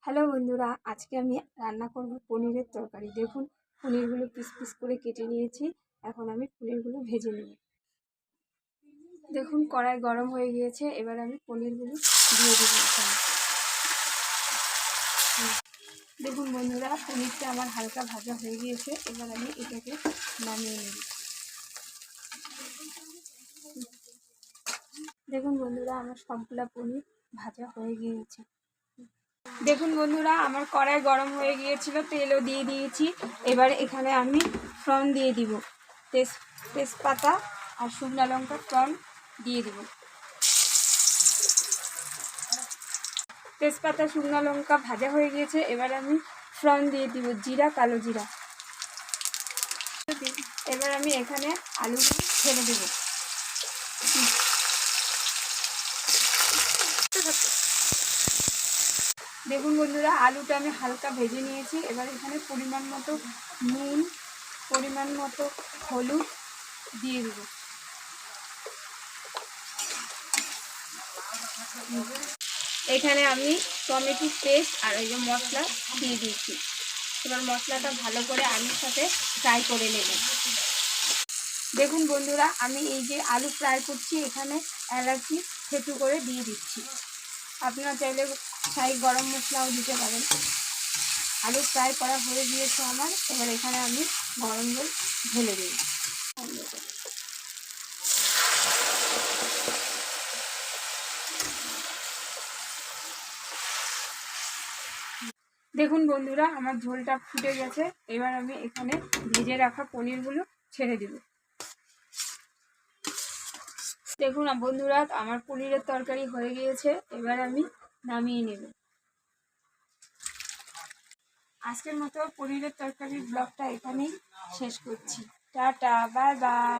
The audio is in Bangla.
হ্যালো বন্ধুরা, আজকে আমি রান্না করব পনিরের তরকারি। দেখুন, পনিরগুলো পিস পিস করে কেটে নিয়েছি। এখন আমি পনিরগুলো ভেজে নেব। দেখুন, কড়াই গরম হয়ে গিয়েছে। এবার আমি পনিরগুলো দিয়ে দেবো এখানে। দেখুন বন্ধুরা, পনিরটা আমার হালকা ভাজা হয়ে গিয়েছে। এবার আমি এটাকে নামিয়ে নেব। দেখুন বন্ধুরা, আমার সবগুলা পনির ভাজা হয়ে গিয়েছে। দেখুন বন্ধুরা, আমার কড়াই গরম হয়ে গিয়েছিল, তেলও দিয়ে দিয়েছি। এবার এখানে আমি ফোড়ন দিয়ে দিব। তেজপাতা আর শুকনো লঙ্কা ফোড়ন দিয়ে দিব। তেজপাতা শুকনো লঙ্কা ভাজা হয়ে গিয়েছে। এবার আমি ফোড়ন দিয়ে দিব জিরা, কালো জিরা। এবার আমি এখানে আলু ছেড়ে দেব। দেখুন বন্ধুরা, আলুটা আমি হালকা ভেজে নিয়েছি। এবার এখানে পরিমাণ মতো নুন, পরিমাণ মতো হলুদ দিয়ে দেব। এখানে আমি টমেটো পেস্ট আর এই যে মশলা দিয়ে দিয়েছি। এবার মশলাটা ভালো করে আলুর সাথে ফ্রাই করে নেবেন। দেখুন বন্ধুরা, আমি এই যে আলু ফ্রাই করছি, এখানে এলাচি থেঁতু করে দিয়ে দিচ্ছি। আপনারা চাইলে গরম মশলাও দিতে পারেন। আলু ফ্রাই করা হয়ে গিয়েছে আমার। এবার এখানে আমি গরম জল ঢেলে দিই। দেখুন বন্ধুরা, আমার ঝোলটা ফুটে গেছে। এবার আমি এখানে ভেজে রাখা পনিরগুলো ছেড়ে দেব। দেখুন বন্ধুরা, আমার পনিরের তরকারি হয়ে গিয়েছে। এবার আমি নামিয়ে নেব। আজকের মতো পনিরের তরকারির ব্লগটা এখানেই শেষ করছি। Tata, bye bye.